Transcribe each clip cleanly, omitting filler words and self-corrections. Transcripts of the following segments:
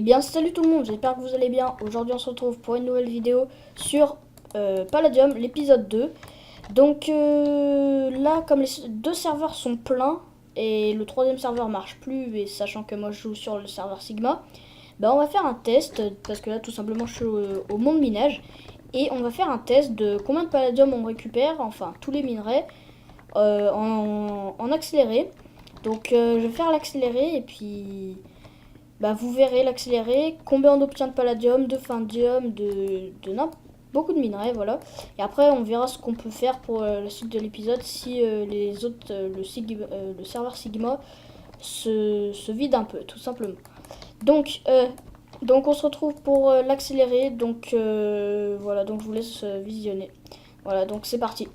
bien, salut tout le monde, j'espère que vous allez bien. Aujourd'hui, on se retrouve pour une nouvelle vidéo sur Palladium, l'épisode 2. Donc là, comme les deux serveurs sont pleins et le troisième serveur marche plus, et sachant que moi je joue sur le serveur Sigma, bah on va faire un test, parce que là tout simplement je suis au monde minage. Et on va faire un test de combien de Palladium on récupère, enfin tous les minerais, en accéléré. Donc je vais faire l'accéléré et puis... Bah, vous verrez l'accéléré, combien on obtient de palladium, de findium, beaucoup de minerais, voilà. Et après, on verra ce qu'on peut faire pour la suite de l'épisode si les autres, le serveur Sigma se vide un peu, tout simplement. Donc on se retrouve pour l'accéléré, donc voilà, donc je vous laisse visionner. Voilà, donc c'est parti.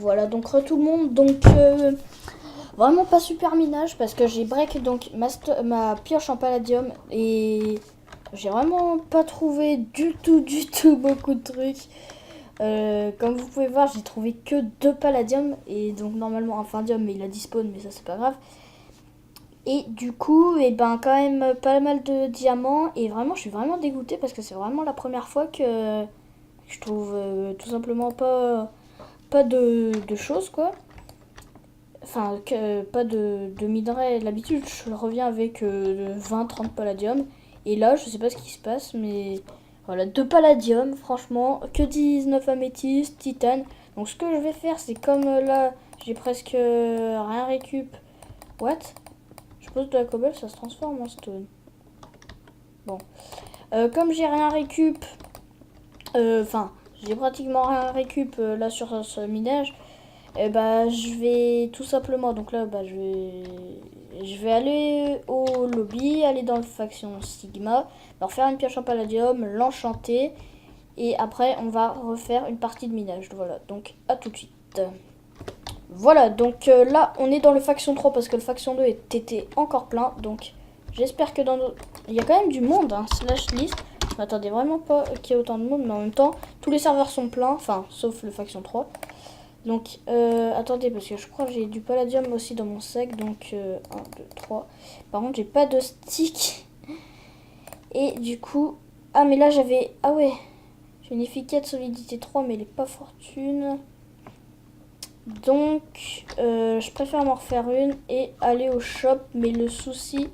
Voilà, donc tout le monde, donc vraiment pas super minage parce que j'ai break donc ma pioche en palladium et j'ai vraiment pas trouvé du tout beaucoup de trucs. Comme vous pouvez voir, j'ai trouvé que 2 palladium et donc normalement un findium, mais il a dispawn, mais ça c'est pas grave. Et du coup, et ben quand même pas mal de diamants et vraiment je suis vraiment dégoûtée parce que c'est vraiment la première fois que je trouve tout simplement pas de choses quoi. Enfin, pas de minerais. D'habitude, je reviens avec 20-30 palladium. Et là, je sais pas ce qui se passe, mais voilà, 2 palladium, franchement, que 19 améthystes, titane. Donc, ce que je vais faire, c'est comme là, j'ai presque rien récup. What? Je pose de la cobble, ça se transforme en stone. Bon. Comme j'ai rien récup, enfin, j'ai pratiquement rien récup là sur ce minage. Et bah, je vais tout simplement, donc là, bah, je vais aller au lobby, aller dans le faction Sigma, leur faire une pioche en palladium, l'enchanter, et après, on va refaire une partie de minage. Voilà, donc à tout de suite. Voilà, donc là, on est dans le faction 3 parce que le faction 2 était encore plein, donc j'espère que dans nos... Il y a quand même du monde, hein, slash list. Je m'attendais vraiment pas qu'il y ait autant de monde, mais en même temps, tous les serveurs sont pleins, enfin, sauf le faction 3. Donc, attendez, parce que je crois que j'ai du palladium aussi dans mon sac. Donc, 1, 2, 3. Par contre, j'ai pas de stick. Et du coup... Ah, mais là, j'avais... Ah ouais. J'ai une efficace solidité 3, mais elle est pas fortune. Donc, je préfère m'en refaire une et aller au shop. Mais le souci,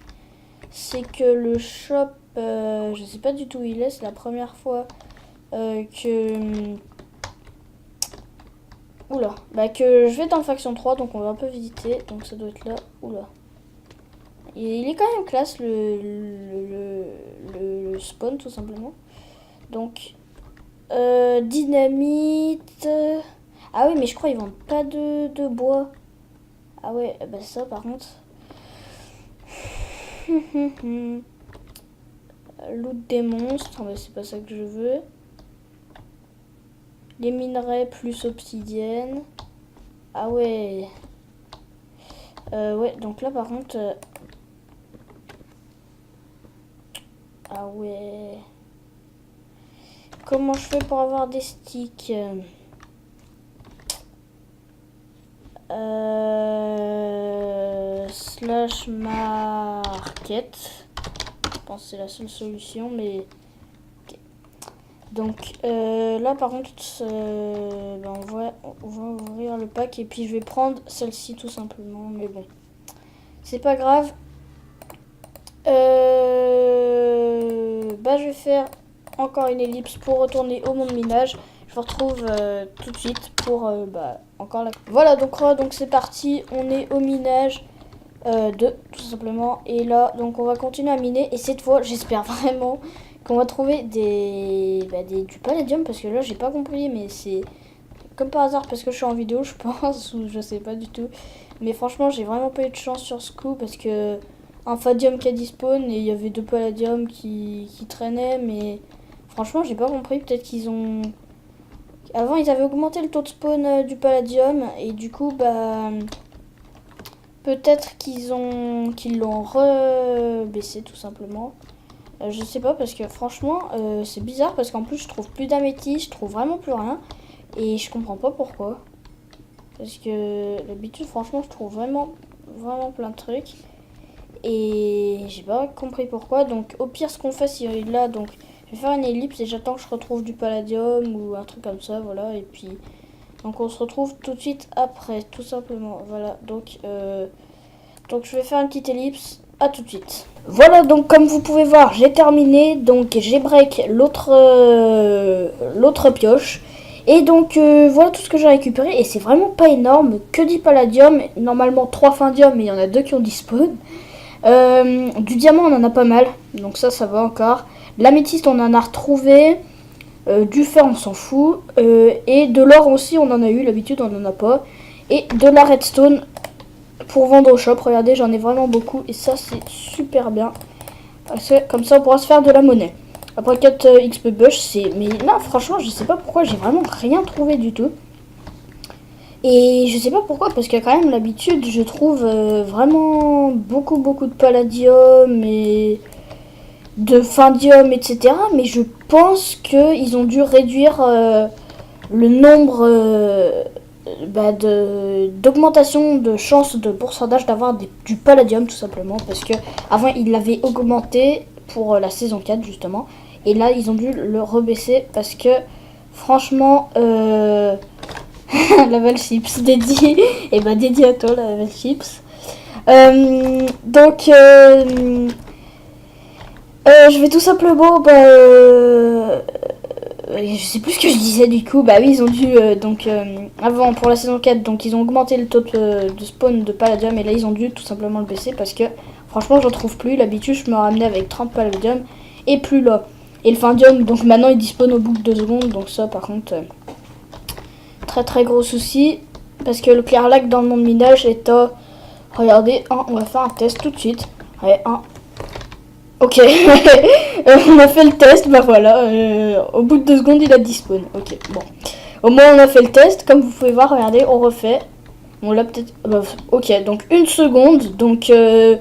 c'est que le shop... je sais pas du tout où il est. C'est la première fois que... Oula, bah que je vais dans le faction 3, donc on va un peu visiter, donc ça doit être là. Oula. Et il est quand même classe le spawn tout simplement. Donc, dynamite. Ah oui, mais je crois qu'ils vendent pas de bois. Ah ouais, bah ça par contre. Loot des monstres, mais c'est pas ça que je veux. Les minerais plus obsidienne. Ah ouais. Ouais, donc là par contre... Ah ouais. Comment je fais pour avoir des sticks? Slash market. Je pense que c'est la seule solution, mais... Okay. Donc là par contre, ben on va ouvrir le pack et puis je vais prendre celle-ci tout simplement, mais bon. C'est pas grave. Bah je vais faire encore une ellipse pour retourner au monde minage. Je vous retrouve tout de suite pour bah, encore la... Voilà, donc c'est parti. On est au minage 2 tout simplement. Et là, donc on va continuer à miner. Et cette fois, j'espère vraiment qu'on va trouver du palladium. Parce que là, j'ai pas compris, mais c'est comme par hasard parce que je suis en vidéo, je pense, ou je sais pas du tout. Mais franchement, j'ai vraiment pas eu de chance sur ce coup parce que un fadium qui a dispawn et il y avait 2 palladium qui traînaient, mais franchement, j'ai pas compris. Peut-être qu'ils ont... Avant, ils avaient augmenté le taux de spawn du palladium et du coup, bah... Peut-être qu'ils l'ont rebaissé tout simplement. Je sais pas parce que franchement, c'est bizarre parce qu'en plus, je trouve plus d'améthyste, je trouve vraiment plus rien. Et je comprends pas pourquoi. Parce que d'habitude, franchement, je trouve vraiment plein de trucs. Et j'ai pas compris pourquoi. Donc au pire, ce qu'on fait, c'est là, donc je vais faire une ellipse et j'attends que je retrouve du palladium ou un truc comme ça, voilà. Et puis donc on se retrouve tout de suite après, tout simplement. Voilà, donc je vais faire une petite ellipse. À tout de suite. Voilà, donc comme vous pouvez voir, j'ai terminé. Donc j'ai break l'autre pioche. Et donc voilà tout ce que j'ai récupéré. Et c'est vraiment pas énorme. Que 10 palladium. Normalement 3 findium, mais il y en a 2 qui ont dispawn. Du diamant on en a pas mal. Donc ça va encore. L'améthyste on en a retrouvé. Du fer on s'en fout. Et de l'or aussi on en a eu. D'habitude on en a pas. Et de la redstone pour vendre au shop. Regardez, j'en ai vraiment beaucoup. Et ça c'est super bien. Parce que comme ça on pourra se faire de la monnaie. Après 4 XP bush, c'est... Mais là franchement je sais pas pourquoi j'ai vraiment rien trouvé du tout. Et je sais pas pourquoi, parce qu'il y a quand même l'habitude, je trouve vraiment beaucoup de palladium et de findium, etc. Mais je pense qu'ils ont dû réduire le nombre d'augmentation de chances de pourcentage d'avoir du palladium, tout simplement. Parce que avant ils l'avaient augmenté pour la saison 4, justement. Et là, ils ont dû le rebaisser parce que, franchement, la Val Chips, dédié, et bah dédié à toi, la Val Chips. Je vais tout simplement, je sais plus ce que je disais du coup. Bah oui, ils ont dû, avant pour la saison 4, donc ils ont augmenté le taux de spawn de palladium, et là ils ont dû tout simplement le baisser parce que franchement j'en trouve plus. L'habitude je me ramenais avec 30 palladium et plus là. Et le findium, donc maintenant il dispone au bout de 2 secondes, donc ça par contre, très gros souci. Parce que le clear lag dans le monde minage est à... Regardez, on va faire un test tout de suite. Allez, ok, on a fait le test, bah voilà, au bout de 2 secondes il a dispawn. Ok, bon. Au moins on a fait le test, comme vous pouvez voir, regardez, on refait. On l'a peut-être... ok, donc 1 seconde, donc je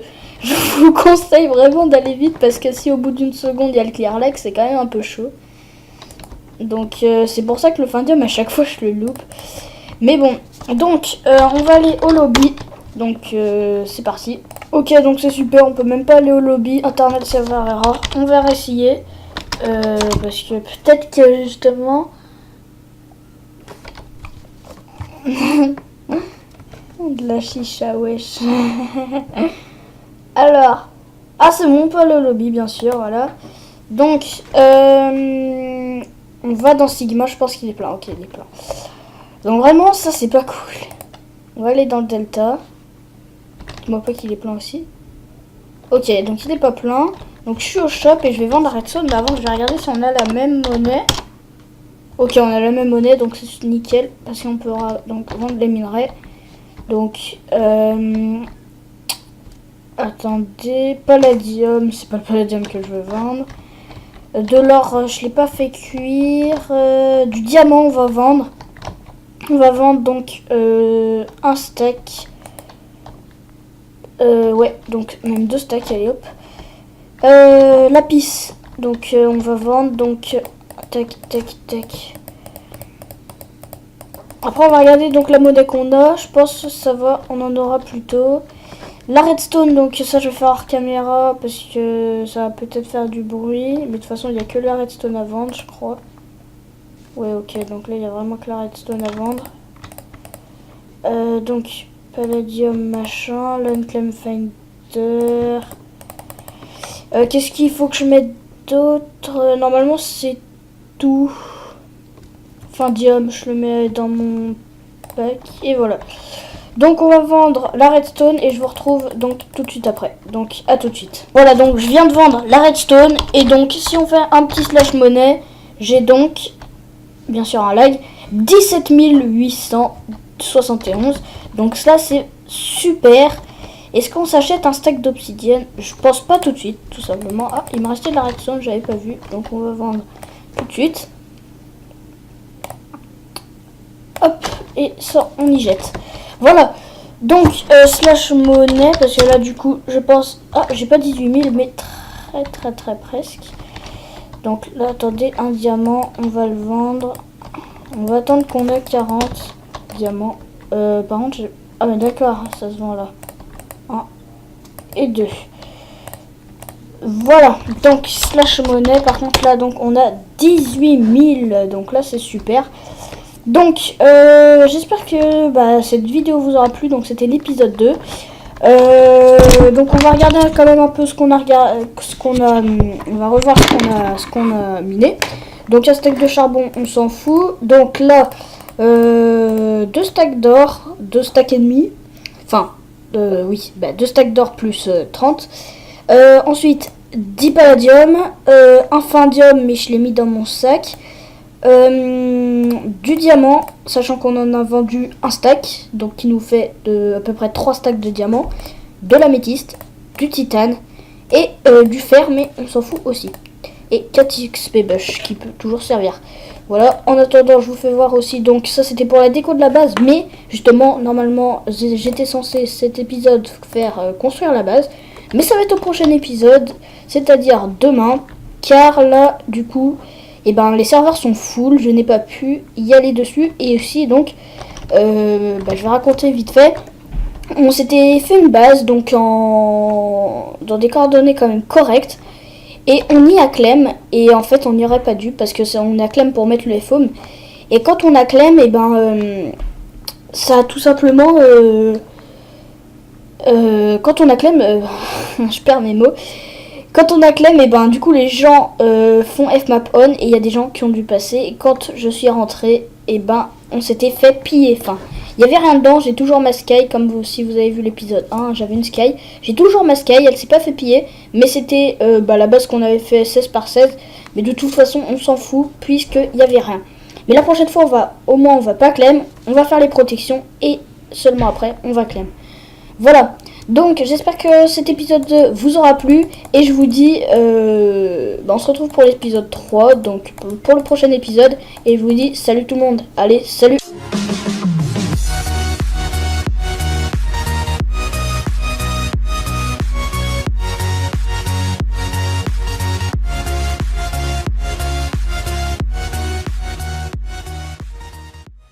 vous conseille vraiment d'aller vite parce que si au bout d'une seconde il y a le clear lag, c'est quand même un peu chaud. Donc c'est pour ça que le findium à chaque fois je le loupe. Mais bon, donc on va aller au lobby. Donc c'est parti. Ok, donc c'est super, on peut même pas aller au lobby. Internet serveur est rare. On va essayer. Parce que peut-être que justement... de la chicha, wesh. Alors... Ah c'est bon, on peut aller au lobby, bien sûr, voilà. Donc, on va dans Sigma, je pense qu'il est plein. Ok, il est plein. Donc vraiment, ça c'est pas cool. On va aller dans le Delta. Dis-moi pas qu'il est plein aussi. Ok, donc il est pas plein. Donc je suis au shop et je vais vendre la redstone. Mais avant, je vais regarder si on a la même monnaie. Ok, on a la même monnaie, donc c'est nickel. Parce qu'on pourra donc vendre les minerais. Donc, attendez, palladium, c'est pas le palladium que je veux vendre. De l'or, je l'ai pas fait cuire. Du diamant, on va vendre. On va vendre donc un stack. Ouais, donc même 2 stacks, allez hop. Lapis, donc on va vendre, donc tac. Après on va regarder donc la monnaie qu'on a, je pense que ça va, on en aura plus tôt. La redstone, donc ça je vais faire hors caméra parce que ça va peut-être faire du bruit. Mais de toute façon il n'y a que la redstone à vendre, je crois. Ouais, ok, donc là il y a vraiment que la redstone à vendre. Donc palladium machin, l'unclaim finder. Qu'est-ce qu'il faut que je mette d'autre? Normalement c'est tout. Findium, je le mets dans mon pack et voilà. Donc on va vendre la redstone et je vous retrouve donc tout de suite après. Donc à tout de suite. Voilà, donc je viens de vendre la redstone et donc si on fait un petit slash monnaie, j'ai donc bien sûr un lag 17 871. Donc ça c'est super. Est-ce qu'on s'achète un stack d'obsidienne? Je pense pas tout de suite, tout simplement. Ah, il me restait de la redstone, j'avais pas vu. Donc on va vendre tout de suite. Hop, et ça on y jette. Voilà, donc slash monnaie, parce que là du coup je pense... Ah, j'ai pas 18 000 mais très presque. Donc là attendez, un diamant, on va le vendre. On va attendre qu'on ait 40 diamants. Par contre, ah mais d'accord, ça se vend là. 1 et 2. Voilà, donc slash monnaie, par contre là donc on a 18 000, donc là c'est super. Donc j'espère que cette vidéo vous aura plu, donc c'était l'épisode 2. Donc on va regarder quand même un peu ce qu'on a regardé, on va revoir ce qu'on a miné. Donc un stack de charbon, on s'en fout. Donc là 2 stacks d'or, 2 stacks et demi. Enfin 2 stacks d'or plus 30. Ensuite 10 palladium, un findium mais je l'ai mis dans mon sac. Du diamant, sachant qu'on en a vendu un stack, donc qui nous fait à peu près 3 stacks de diamant, de l'améthyste, du titane et du fer, mais on s'en fout aussi. Et 4 XP bush qui peut toujours servir. Voilà, en attendant, je vous fais voir aussi, donc ça c'était pour la déco de la base, mais justement, normalement, j'étais censé cet épisode faire construire la base, mais ça va être au prochain épisode, c'est-à-dire demain, car là, du coup, et ben, les serveurs sont full, je n'ai pas pu y aller dessus, et aussi, donc, je vais raconter vite fait. On s'était fait une base, donc dans des coordonnées quand même correctes. Et on y acclème, et en fait on n'y aurait pas dû, parce que on acclème pour mettre le FOM. Et quand on acclème, et ça a tout simplement... quand on acclème... je perds mes mots. Quand on acclème, et du coup les gens font fmap on, et il y a des gens qui ont dû passer. Et quand je suis rentré, on s'était fait piller. Enfin, il n'y avait rien dedans, j'ai toujours ma Sky, comme si vous avez vu l'épisode 1, j'avais une Sky. J'ai toujours ma Sky, elle s'est pas fait piller, mais c'était la base qu'on avait fait 16 par 16. Mais de toute façon, on s'en fout, puisqu'il n'y avait rien. Mais la prochaine fois, au moins on va pas claim, on va faire les protections, et seulement après, on va claim. Voilà, donc j'espère que cet épisode vous aura plu, et je vous dis, on se retrouve pour l'épisode 3, donc pour le prochain épisode, et je vous dis salut tout le monde, allez, salut.